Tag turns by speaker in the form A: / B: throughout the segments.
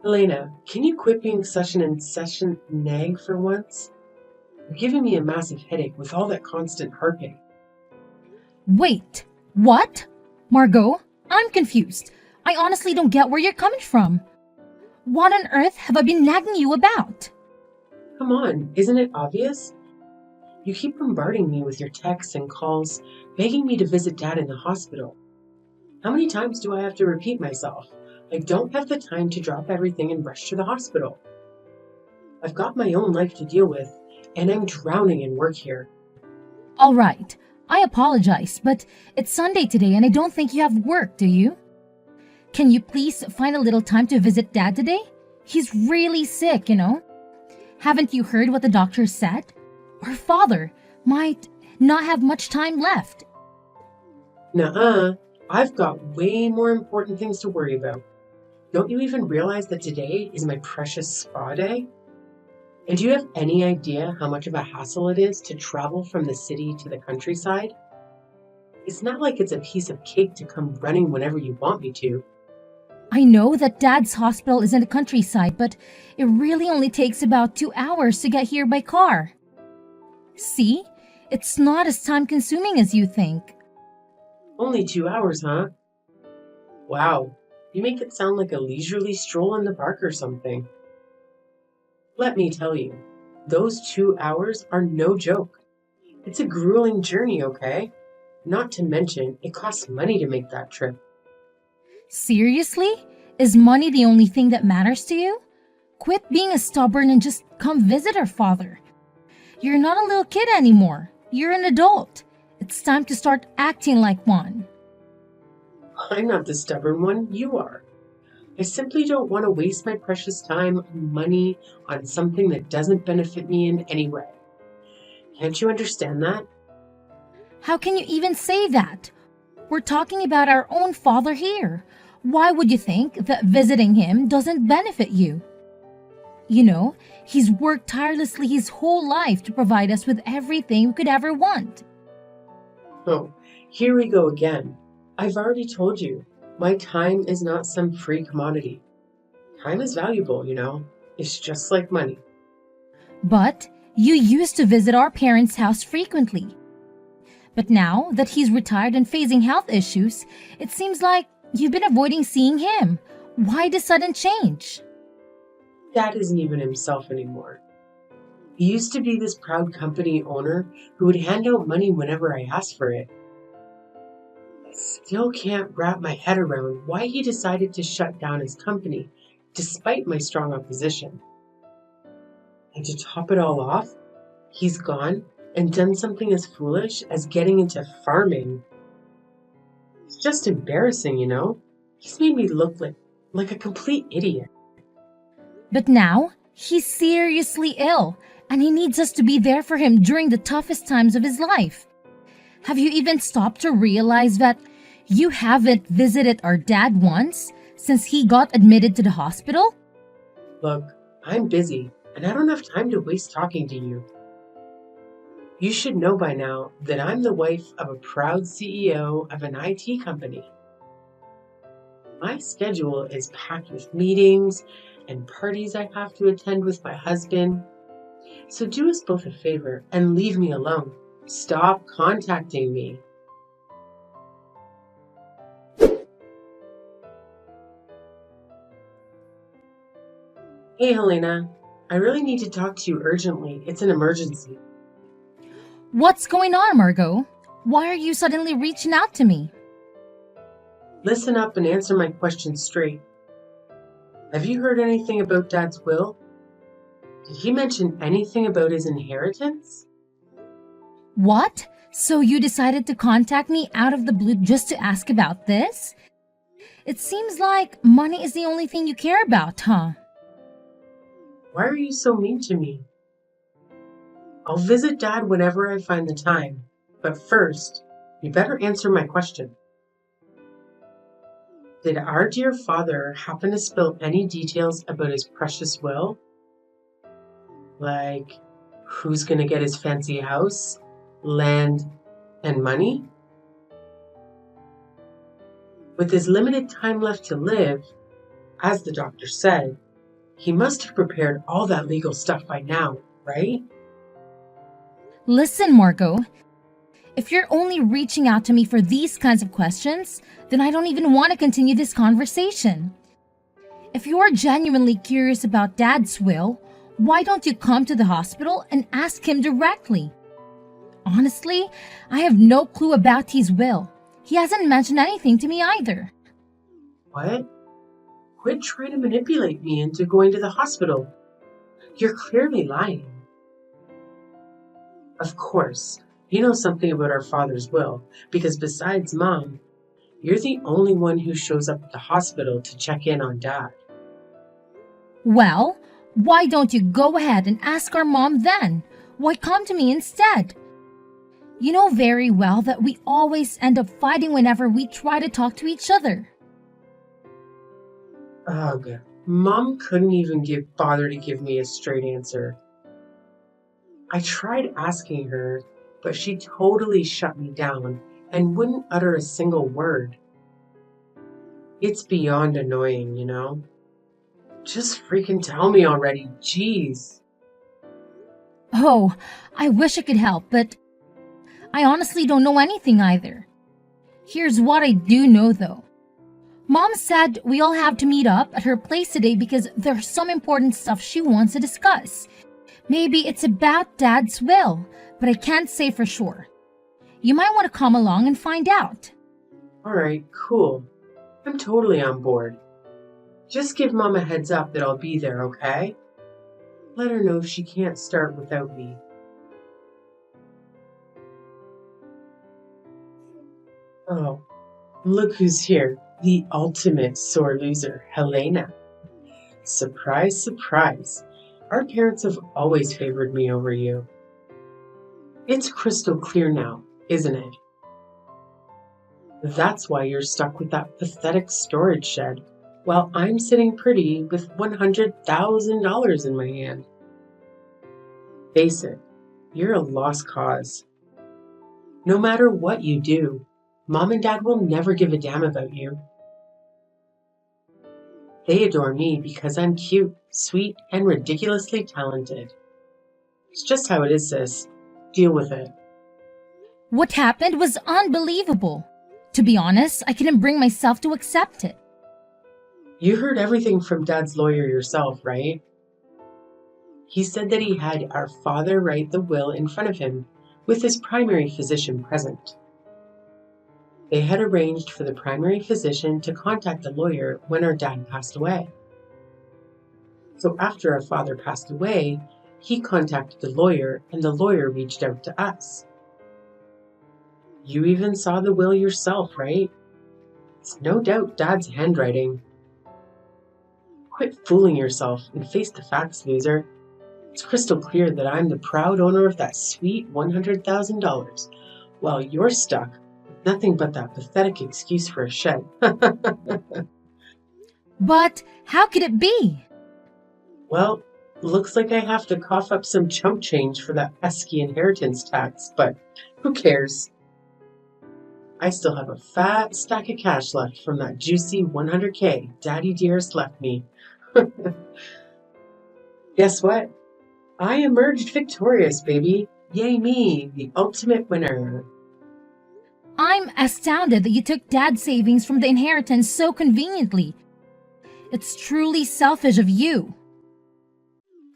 A: Elena, can you quit being such an incessant nag for once? You're giving me a massive headache with all that constant harping.
B: Wait, what? Margot, I'm confused. I honestly don't get where you're coming from. What on earth have I been nagging you about?
A: Come on, isn't it obvious? You keep bombarding me with your texts and calls, begging me to visit Dad in the hospital. How many times do I have to repeat myself? I don't have the time to drop everything and rush to the hospital. I've got my own life to deal with, and I'm drowning in work here.
B: All right, I apologize, but it's Sunday today and I don't think you have work, do you? Can you please find a little time to visit Dad today? He's really sick. Haven't you heard what the doctor said? Our father might not have much time left.
A: Nuh-uh, I've got way more important things to worry about. Don't you even realize that today is my precious spa day? And do you have any idea how much of a hassle it is to travel from the city to the countryside? It's not like it's a piece of cake to come running whenever you want me to.
B: I know that Dad's hospital is in the countryside, but it really only takes about 2 hours to get here by car. See? It's not as time consuming as you think.
A: Only 2 hours, huh? Wow, you make it sound like a leisurely stroll in the park or something. Let me tell you, those 2 hours are no joke. It's a grueling journey, okay? Not to mention, it costs money to make that trip.
B: Seriously? Is money the only thing that matters to you? Quit being a stubborn and just come visit our father. You're not a little kid anymore. You're an adult. It's time to start acting like one.
A: I'm not the stubborn one, you are. I simply don't want to waste my precious time and money on something that doesn't benefit me in any way. Can't you understand that?
B: How can you even say that? We're talking about our own father here. Why would you think that visiting him doesn't benefit you? He's worked tirelessly his whole life to provide us with everything we could ever want.
A: Oh, here we go again. I've already told you, my time is not some free commodity. Time is valuable. It's just like money.
B: But you used to visit our parents' house frequently. But now that he's retired and facing health issues, it seems like you've been avoiding seeing him. Why the sudden change?
A: Dad isn't even himself anymore. He used to be this proud company owner who would hand out money whenever I asked for it. I still can't wrap my head around why he decided to shut down his company, despite my strong opposition. And to top it all off, he's gone and done something as foolish as getting into farming. It's just embarrassing. He's made me look like a complete idiot.
B: But now, he's seriously ill, and he needs us to be there for him during the toughest times of his life. Have you even stopped to realize that you haven't visited our dad once since he got admitted to the hospital?
A: Look, I'm busy, and I don't have time to waste talking to you. You should know by now that I'm the wife of a proud CEO of an IT company. My schedule is packed with meetings and parties I have to attend with my husband. So do us both a favor and leave me alone. Stop contacting me. Hey, Helena. I really need to talk to you urgently. It's an emergency.
B: What's going on, Margot? Why are you suddenly reaching out to me?
A: Listen up and answer my question straight. Have you heard anything about Dad's will? Did he mention anything about his inheritance?
B: What? So you decided to contact me out of the blue just to ask about this? It seems like money is the only thing you care about, huh?
A: Why are you so mean to me? I'll visit Dad whenever I find the time. But first, you better answer my question. Did our dear father happen to spill any details about his precious will? Like, who's going to get his fancy house, land, and money? With his limited time left to live, as the doctor said, He must have prepared all that legal stuff by now, right?
B: Listen, Margot, if you're only reaching out to me for these kinds of questions, then I don't even want to continue this conversation. If you are genuinely curious about Dad's will, why don't you come to the hospital and ask him directly? Honestly, I have no clue about his will. He hasn't mentioned anything to me either.
A: What? Quit trying to manipulate me into going to the hospital. You're clearly lying. Of course, you know something about our father's will, because besides Mom, you're the only one who shows up at the hospital to check in on Dad.
B: Well, why don't you go ahead and ask our mom then? Why come to me instead? You know very well that we always end up fighting whenever we try to talk to each other.
A: Ugh, Mom couldn't even bother to give me a straight answer. I tried asking her, but she totally shut me down and wouldn't utter a single word. It's beyond annoying, you know? Just freaking tell me already, jeez.
B: Oh, I wish I could help, but I honestly don't know anything either. Here's what I do know though. Mom said we all have to meet up at her place today because there's some important stuff she wants to discuss. Maybe it's about Dad's will, but I can't say for sure. You might want to come along and find out.
A: Alright, cool. I'm totally on board. Just give Mom a heads up that I'll be there, okay? Let her know she can't start without me. Oh, look who's here. The ultimate sore loser, Helena. Surprise, surprise. Our parents have always favored me over you. It's crystal clear now, isn't it? That's why you're stuck with that pathetic storage shed, while I'm sitting pretty with $100,000 in my hand. Face it, you're a lost cause. No matter what you do, Mom and Dad will never give a damn about you. They adore me because I'm cute, sweet, and ridiculously talented. It's just how it is, sis. Deal with it.
B: What happened was unbelievable. To be honest, I couldn't bring myself to accept it.
A: You heard everything from Dad's lawyer yourself, right? He said that he had our father write the will in front of him, with his primary physician present. They had arranged for the primary physician to contact the lawyer when our dad passed away. So after our father passed away, he contacted the lawyer and the lawyer reached out to us. You even saw the will yourself, right? It's no doubt Dad's handwriting. Quit fooling yourself and face the facts, loser. It's crystal clear that I'm the proud owner of that sweet $100,000, while you're stuck with nothing but that pathetic excuse for a shed.
B: But how could it be?
A: Well, looks like I have to cough up some chump change for that pesky inheritance tax, but who cares? I still have a fat stack of cash left from that juicy $100K Daddy Dearest left me. Guess what? I emerged victorious, baby. Yay me, the ultimate winner.
B: I'm astounded that you took Dad's savings from the inheritance so conveniently. It's truly selfish of you.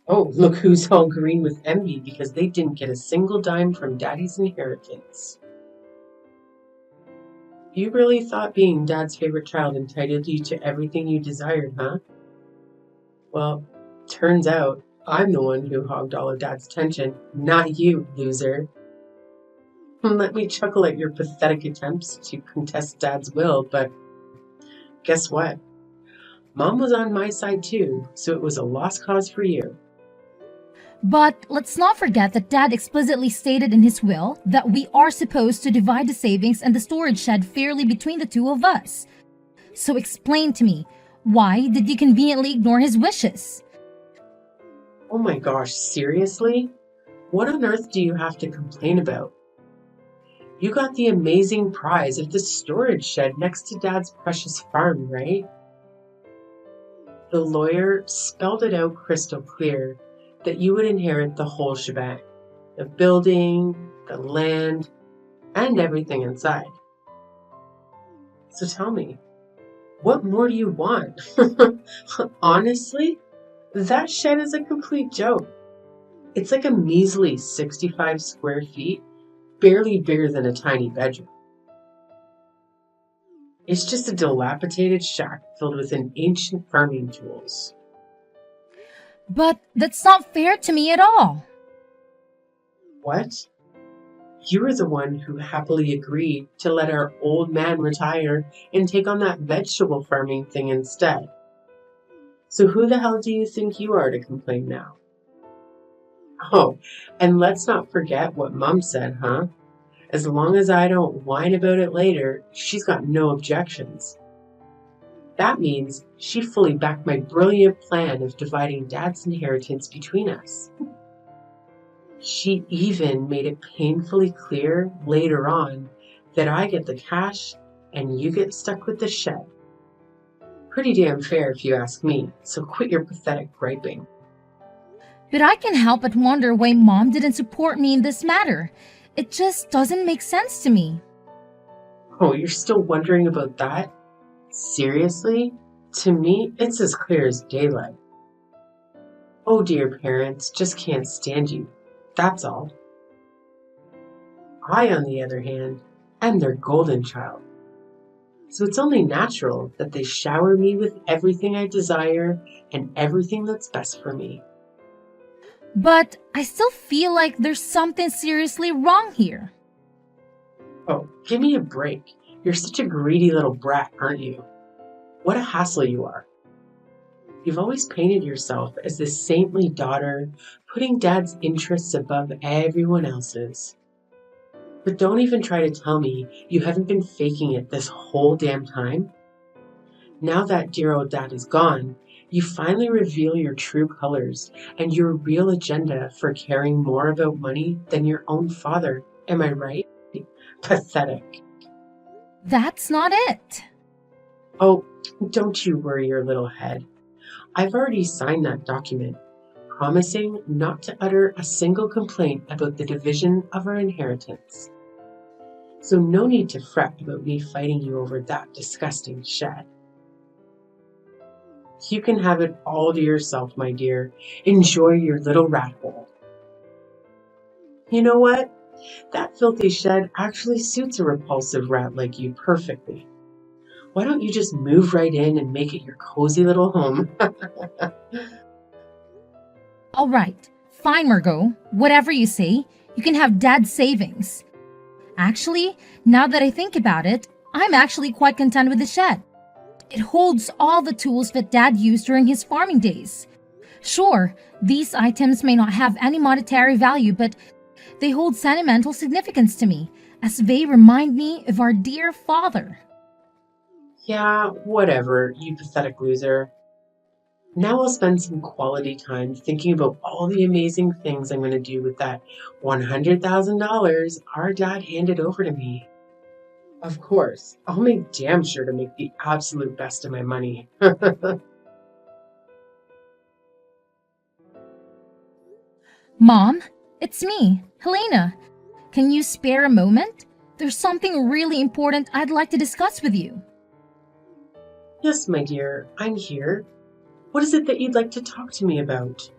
A: Oh, look who's all green with envy because they didn't get a single dime from Daddy's inheritance. You really thought being Dad's favorite child entitled you to everything you desired, huh? Well, turns out I'm the one who hogged all of Dad's attention, not you, loser. Let me chuckle at your pathetic attempts to contest Dad's will, but guess what? Mom was on my side too, so it was a lost cause for you.
B: But let's not forget that Dad explicitly stated in his will that we are supposed to divide the savings and the storage shed fairly between the two of us. So explain to me, why did you conveniently ignore his wishes?
A: Oh my gosh, seriously? What on earth do you have to complain about? You got the amazing prize of the storage shed next to Dad's precious farm, right? The lawyer spelled it out crystal clear that you would inherit the whole shebang, the building, the land, and everything inside. So tell me, what more do you want? Honestly, that shed is a complete joke. It's like a measly 65 square feet, barely bigger than a tiny bedroom. It's just a dilapidated shack filled with ancient farming tools.
B: But that's not fair to me at all.
A: What? You were the one who happily agreed to let our old man retire and take on that vegetable farming thing instead. So who the hell do you think you are to complain now? Oh, and let's not forget what Mum said, huh? As long as I don't whine about it later, she's got no objections. That means she fully backed my brilliant plan of dividing Dad's inheritance between us. She even made it painfully clear later on that I get the cash and you get stuck with the shed. Pretty damn fair if you ask me, so quit your pathetic griping.
B: But I can't help but wonder why Mom didn't support me in this matter. It just doesn't make sense to me.
A: Oh, you're still wondering about that? Seriously? To me, it's as clear as daylight. Oh dear, parents just can't stand you. That's all. I, on the other hand, am their golden child. So it's only natural that they shower me with everything I desire and everything that's best for me.
B: But I still feel like there's something seriously wrong here.
A: Oh, give me a break. You're such a greedy little brat, aren't you? What a hassle you are. You've always painted yourself as this saintly daughter, putting Dad's interests above everyone else's. But don't even try to tell me you haven't been faking it this whole damn time. Now that dear old Dad is gone, you finally reveal your true colors and your real agenda for caring more about money than your own father. Am I right? Pathetic.
B: That's not it.
A: Oh, don't you worry your little head. I've already signed that document, promising not to utter a single complaint about the division of our inheritance. So no need to fret about me fighting you over that disgusting shed. You can have it all to yourself, my dear. Enjoy your little rat hole. You know what? That filthy shed actually suits a repulsive rat like you perfectly. Why don't you just move right in and make it your cozy little home?
B: All right, fine, Margot. Whatever you say, you can have Dad's savings. Actually, now that I think about it, I'm actually quite content with the shed. It holds all the tools that Dad used during his farming days. Sure, these items may not have any monetary value, but they hold sentimental significance to me, as they remind me of our dear father.
A: Yeah, whatever, you pathetic loser. Now I'll spend some quality time thinking about all the amazing things I'm going to do with that $100,000 our dad handed over to me. Of course, I'll make damn sure to make the absolute best of my money.
B: Mom, it's me, Helena. Can you spare a moment? There's something really important I'd like to discuss with you.
A: Yes, my dear, I'm here. What is it that you'd like to talk to me about?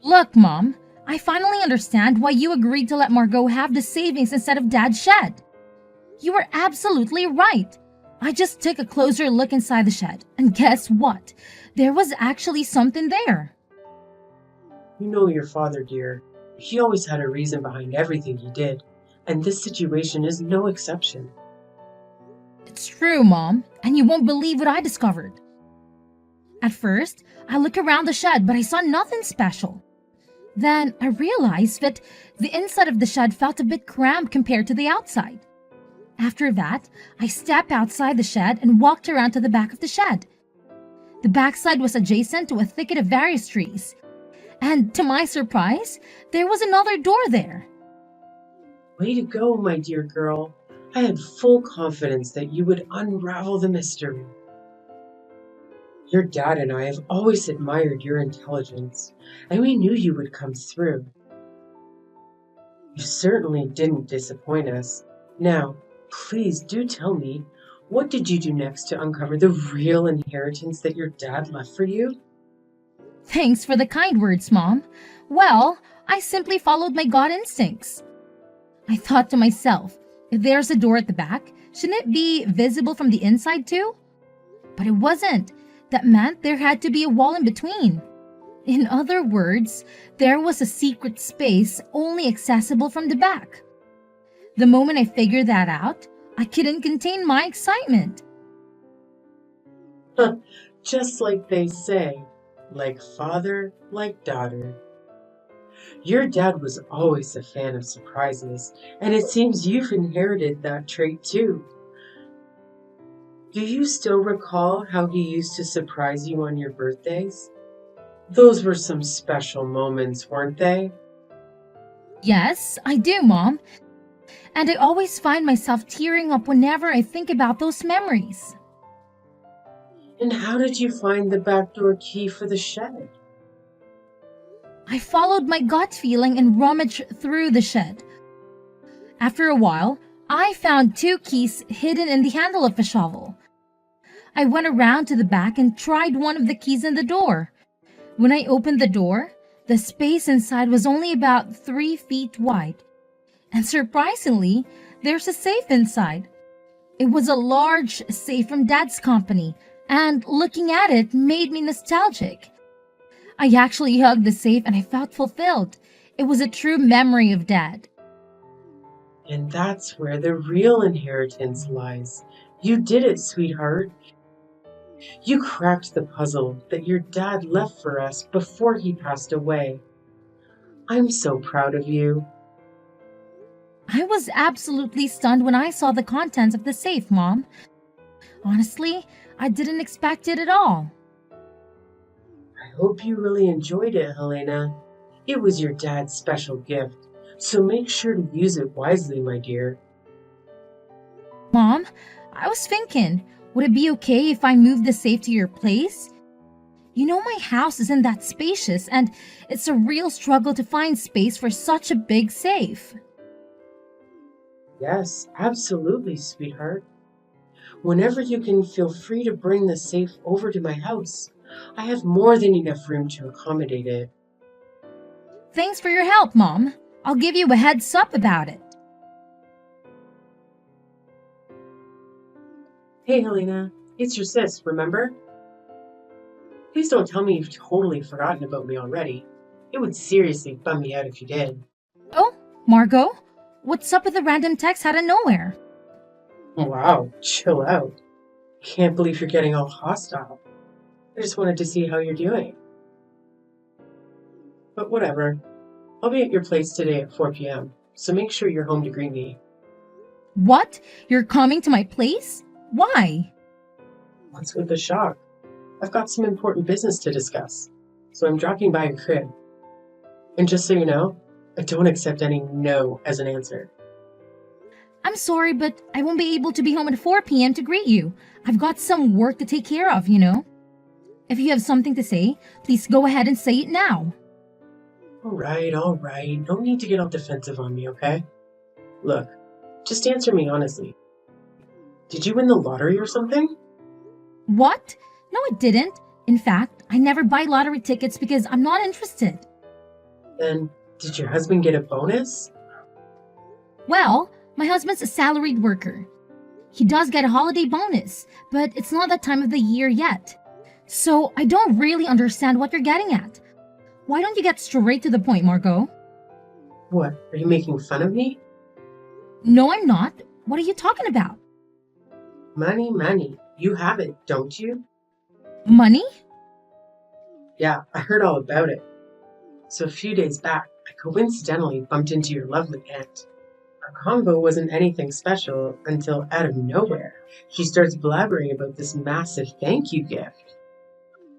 B: Look, Mom, I finally understand why you agreed to let Margot have the savings instead of Dad's shed. You were absolutely right. I just took a closer look inside the shed, and guess what? There was actually something there.
A: You know your father, dear. He always had a reason behind everything he did, and this situation is no exception.
B: It's true, Mom, and you won't believe what I discovered. At first, I looked around the shed, but I saw nothing special. Then I realized that the inside of the shed felt a bit cramped compared to the outside. After that, I stepped outside the shed and walked around to the back of the shed. The backside was adjacent to a thicket of various trees. And to my surprise, there was another door there.
A: Way to go, my dear girl. I had full confidence that you would unravel the mystery. Your dad and I have always admired your intelligence, and we knew you would come through. You certainly didn't disappoint us. Now, please do tell me, what did you do next to uncover the real inheritance that your dad left for you?
B: Thanks for the kind words, Mom. Well, I simply followed my gut instincts. I thought to myself, if there's a door at the back, shouldn't it be visible from the inside too? But it wasn't. That meant there had to be a wall in between. In other words, there was a secret space only accessible from the back. The moment I figured that out, I couldn't contain my excitement.
A: Just like they say, like father, like daughter. Your dad was always a fan of surprises, and it seems you've inherited that trait too. Do you still recall how he used to surprise you on your birthdays? Those were some special moments, weren't they?
B: Yes, I do, Mom. And I always find myself tearing up whenever I think about those memories.
A: And how did you find the back door key for the shed?
B: I followed my gut feeling and rummaged through the shed. After a while, I found two keys hidden in the handle of a shovel. I went around to the back and tried one of the keys in the door. When I opened the door, the space inside was only about 3 feet wide. And surprisingly, there's a safe inside. It was a large safe from Dad's company, and looking at it made me nostalgic. I actually hugged the safe and I felt fulfilled. It was a true memory of Dad.
A: And that's where the real inheritance lies. You did it, sweetheart. You cracked the puzzle that your dad left for us before he passed away. I'm so proud of you.
B: I was absolutely stunned when I saw the contents of the safe, Mom. Honestly, I didn't expect it at all.
A: I hope you really enjoyed it, Helena. It was your dad's special gift, so make sure to use it wisely, my dear.
B: Mom, I was thinking, would it be okay if I moved the safe to your place? You know my house isn't that spacious, and it's a real struggle to find space for such a big safe.
A: Yes, absolutely, sweetheart. Whenever you can, feel free to bring the safe over to my house. I have more than enough room to accommodate it.
B: Thanks for your help, Mom. I'll give you a heads up about it.
A: Hey, Helena, it's your sis, remember? Please don't tell me you've totally forgotten about me already. It would seriously bum me out if you did.
B: Oh, Margot? What's up with the random text out of nowhere?
A: Wow, chill out. Can't believe you're getting all hostile. I just wanted to see how you're doing. But whatever. I'll be at your place today at 4 p.m., so make sure you're home to greet me.
B: What? You're coming to my place? Why?
A: What's with the shock? I've got some important business to discuss, so I'm dropping by your crib. And just so you know, I don't accept any no as an answer.
B: I'm sorry, but I won't be able to be home at 4 p.m. to greet you. I've got some work to take care of, you know. If you have something to say, please go ahead and say it now.
A: All right. No need to get all defensive on me, okay? Look, just answer me honestly. Did you win the lottery or something?
B: What? No, I didn't. In fact, I never buy lottery tickets because I'm not interested.
A: Then, did your husband get a bonus?
B: Well, my husband's a salaried worker. He does get a holiday bonus, but it's not that time of the year yet. So I don't really understand what you're getting at. Why don't you get straight to the point, Margot?
A: What, are you making fun of me?
B: No, I'm not. What are you talking about?
A: Money. You have it, don't you?
B: Money?
A: Yeah, I heard all about it. So a few days back, I coincidentally bumped into your lovely aunt. Our convo wasn't anything special until out of nowhere, she starts blabbering about this massive thank you gift.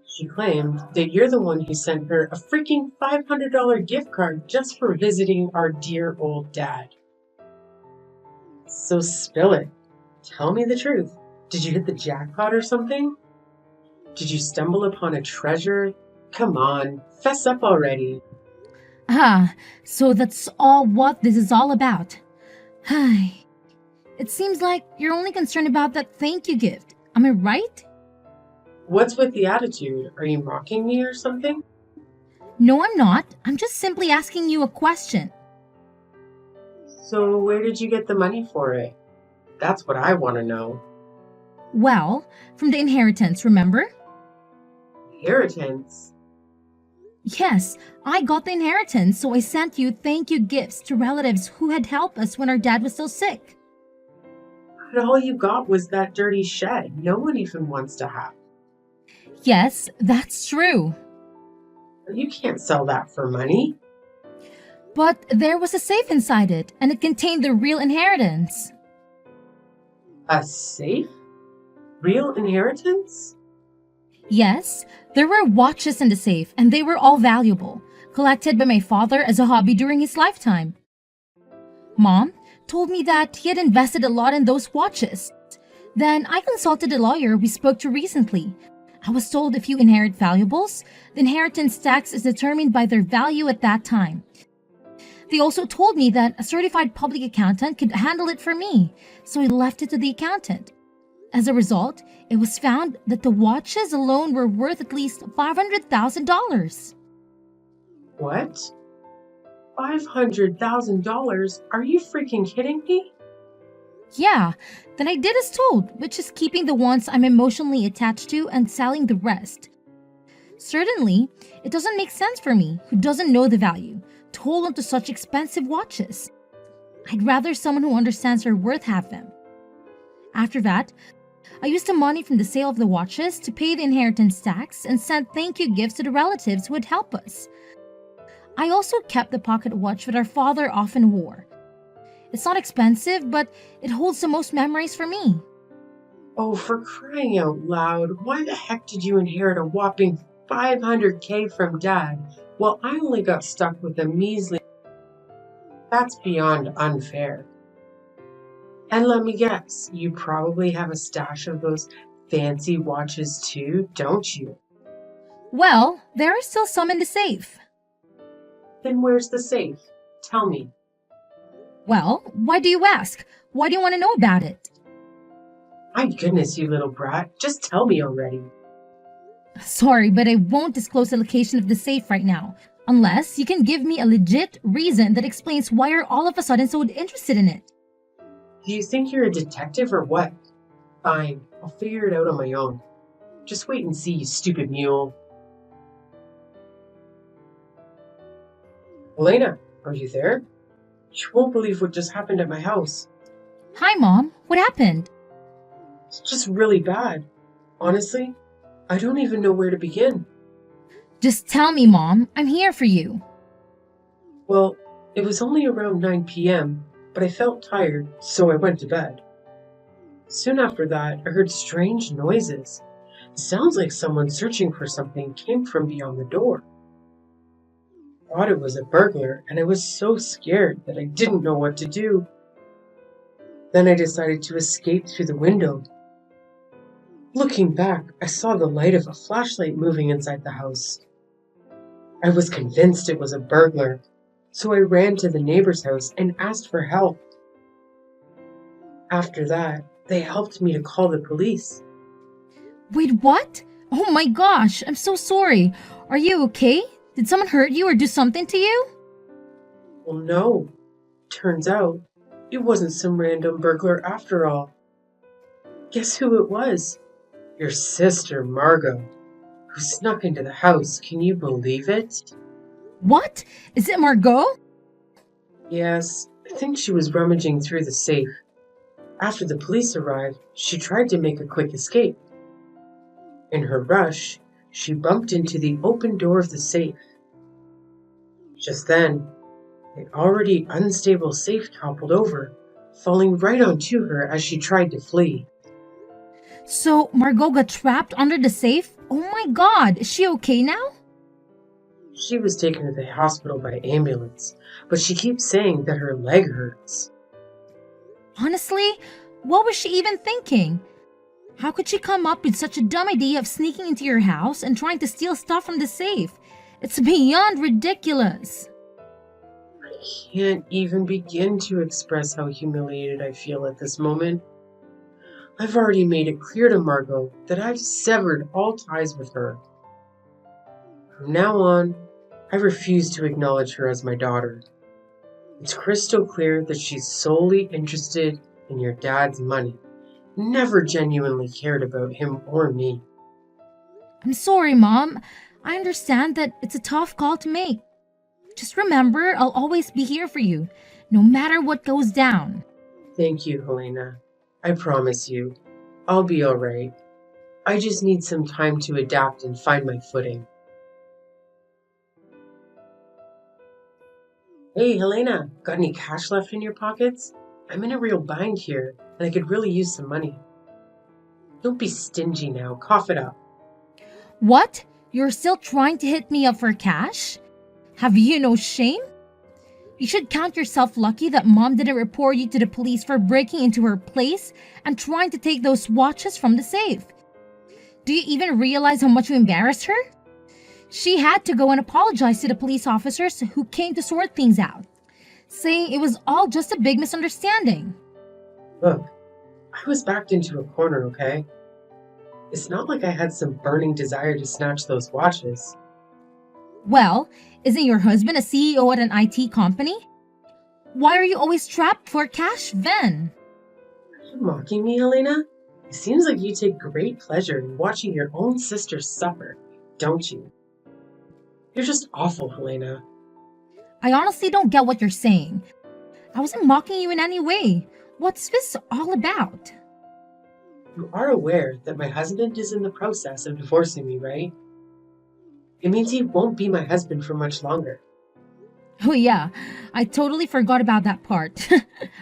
A: She claimed that you're the one who sent her a freaking $500 gift card just for visiting our dear old dad. So spill it. Tell me the truth. Did you hit the jackpot or something? Did you stumble upon a treasure? Come on, fess up already.
B: Ah, so that's all what this is all about. Hi. It seems like you're only concerned about that thank you gift. Am I right?
A: What's with the attitude? Are you mocking me or something?
B: No, I'm not. I'm just simply asking you a question.
A: So, where did you get the money for it? That's what I want to know.
B: Well, from the inheritance, remember?
A: Inheritance?
B: Yes, I got the inheritance, so I sent you thank you gifts to relatives who had helped us when our dad was still sick.
A: But all you got was that dirty shed no one even wants to have.
B: Yes, that's true.
A: You can't sell that for money.
B: But there was a safe inside it, and it contained the real inheritance.
A: A safe? Real inheritance?
B: Yes, there were watches in the safe, and they were all valuable, collected by my father as a hobby during his lifetime. Mom told me that he had invested a lot in those watches. Then I consulted a lawyer we spoke to recently. I was told if you inherit valuables, the inheritance tax is determined by their value at that time. They also told me that a certified public accountant could handle it for me, so I left it to the accountant. As a result, it was found that the watches alone were worth at least $500,000.
A: What? $500,000? Are you freaking kidding me?
B: Yeah, then I did as told, which is keeping the ones I'm emotionally attached to and selling the rest. Certainly, it doesn't make sense for me, who doesn't know the value, to hold on to such expensive watches. I'd rather someone who understands their worth have them. After that, I used the money from the sale of the watches to pay the inheritance tax and sent thank you gifts to the relatives who would help us. I also kept the pocket watch that our father often wore. It's not expensive, but it holds the most memories for me.
A: Oh, for crying out loud, why the heck did you inherit a whopping $500K from Dad? Well, I only got stuck with a measly. That's beyond unfair. And let me guess, you probably have a stash of those fancy watches too, don't you?
B: Well, there are still some in the safe.
A: Then where's the safe? Tell me.
B: Well, why do you ask? Why do you want to know about it?
A: My goodness, you little brat, just tell me already.
B: Sorry, but I won't disclose the location of the safe right now, unless you can give me a legit reason that explains why you're all of a sudden so interested in it.
A: Do you think you're a detective or what? Fine, I'll figure it out on my own. Just wait and see, you stupid mule. Elena, are you there? You won't believe what just happened at my house.
B: Hi, Mom. What happened?
A: It's just really bad. Honestly, I don't even know where to begin.
B: Just tell me, Mom. I'm here for you.
A: Well, it was only around 9 p.m., but I felt tired, so I went to bed. Soon after that, I heard strange noises. It sounds like someone searching for something came from beyond the door. I thought it was a burglar, and I was so scared that I didn't know what to do. Then I decided to escape through the window. Looking back, I saw the light of a flashlight moving inside the house. I was convinced it was a burglar, so I ran to the neighbor's house and asked for help. After that, they helped me to call the police.
B: Wait, what? Oh my gosh, I'm so sorry. Are you okay? Did someone hurt you or do something to you?
A: Well, no. Turns out, it wasn't some random burglar after all. Guess who it was? Your sister, Margot, who snuck into the house. Can you believe it?
B: What? Is it Margot?
A: Yes, I think she was rummaging through the safe. After the police arrived, she tried to make a quick escape. In her rush, she bumped into the open door of the safe. Just then, the already unstable safe toppled over, falling right onto her as she tried to flee.
B: So Margot got trapped under the safe? Oh my god, is she okay now?
A: She was taken to the hospital by ambulance, but she keeps saying that her leg hurts.
B: Honestly, what was she even thinking? How could she come up with such a dumb idea of sneaking into your house and trying to steal stuff from the safe? It's beyond ridiculous.
A: I can't even begin to express how humiliated I feel at this moment. I've already made it clear to Margot that I've severed all ties with her. From now on, I refuse to acknowledge her as my daughter. It's crystal clear that she's solely interested in your dad's money, never genuinely cared about him or me.
B: I'm sorry, Mom. I understand that it's a tough call to make. Just remember, I'll always be here for you, no matter what goes down.
A: Thank you, Helena. I promise you, I'll be all right. I just need some time to adapt and find my footing. Hey, Helena, got any cash left in your pockets? I'm in a real bind here, and I could really use some money. Don't be stingy now, cough it up.
B: What? You're still trying to hit me up for cash? Have you no shame? You should count yourself lucky that Mom didn't report you to the police for breaking into her place and trying to take those watches from the safe. Do you even realize how much you embarrassed her? She had to go and apologize to the police officers who came to sort things out, saying it was all just a big misunderstanding.
A: Look, I was backed into a corner, okay? It's not like I had some burning desire to snatch those watches.
B: Well, isn't your husband a CEO at an IT company? Why are you always trapped for cash then?
A: Are you mocking me, Helena? It seems like you take great pleasure in watching your own sister suffer, don't you? You're just awful, Helena.
B: I honestly don't get what you're saying. I wasn't mocking you in any way. What's this all about?
A: You are aware that my husband is in the process of divorcing me, right? It means he won't be my husband for much longer.
B: Oh yeah, I totally forgot about that part.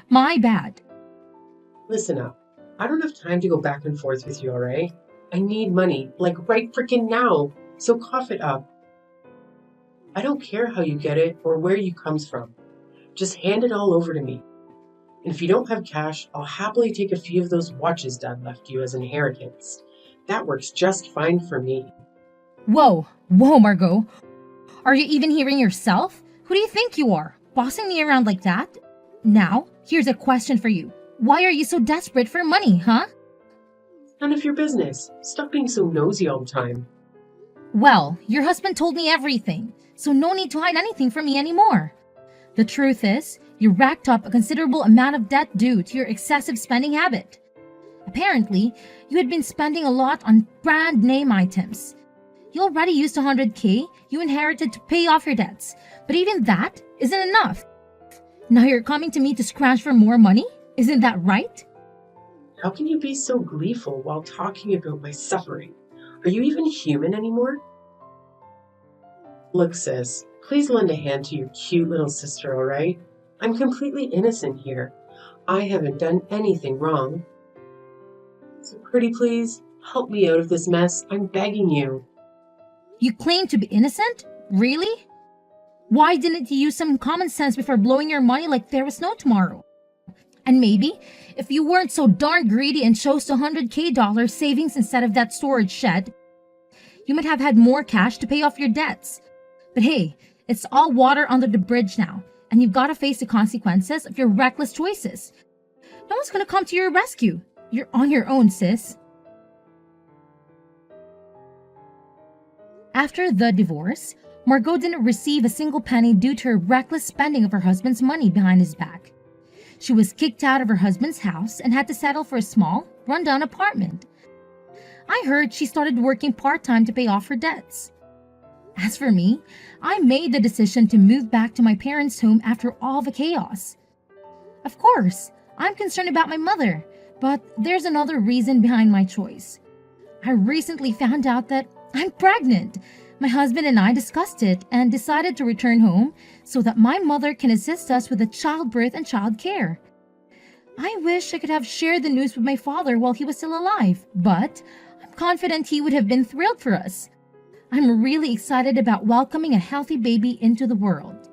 B: My bad.
A: Listen up. I don't have time to go back and forth with you, alright? I need money, like right freaking now, so cough it up. I don't care how you get it or where you comes from. Just hand it all over to me. And if you don't have cash, I'll happily take a few of those watches Dad left you as inheritance. That works just fine for me.
B: Whoa, Margot. Are you even hearing yourself? Who do you think you are? Bossing me around like that? Now, here's a question for you. Why are you so desperate for money, huh?
A: None of your business. Stop being so nosy all the time.
B: Well, your husband told me everything, so no need to hide anything from me anymore. The truth is, you racked up a considerable amount of debt due to your excessive spending habit. Apparently, you had been spending a lot on brand name items. You already used $100K you inherited to pay off your debts, but even that isn't enough. Now you're coming to me to scratch for more money? Isn't that right?
A: How can you be so gleeful while talking about my suffering? Are you even human anymore? Look, sis, please lend a hand to your cute little sister, alright? I'm completely innocent here. I haven't done anything wrong. So pretty please, help me out of this mess. I'm begging you.
B: You claim to be innocent? Really? Why didn't you use some common sense before blowing your money like there was no tomorrow? And maybe, if you weren't so darn greedy and chose the $100K savings instead of that storage shed, you might have had more cash to pay off your debts. But hey, it's all water under the bridge now, and you've got to face the consequences of your reckless choices. No one's going to come to your rescue. You're on your own, sis. After the divorce, Margot didn't receive a single penny due to her reckless spending of her husband's money behind his back. She was kicked out of her husband's house and had to settle for a small, rundown apartment. I heard she started working part-time to pay off her debts. As for me, I made the decision to move back to my parents' home after all the chaos. Of course, I'm concerned about my mother, but there's another reason behind my choice. I recently found out that I'm pregnant. My husband and I discussed it and decided to return home so that my mother can assist us with the childbirth and childcare. I wish I could have shared the news with my father while he was still alive, but I'm confident he would have been thrilled for us. I'm really excited about welcoming a healthy baby into the world.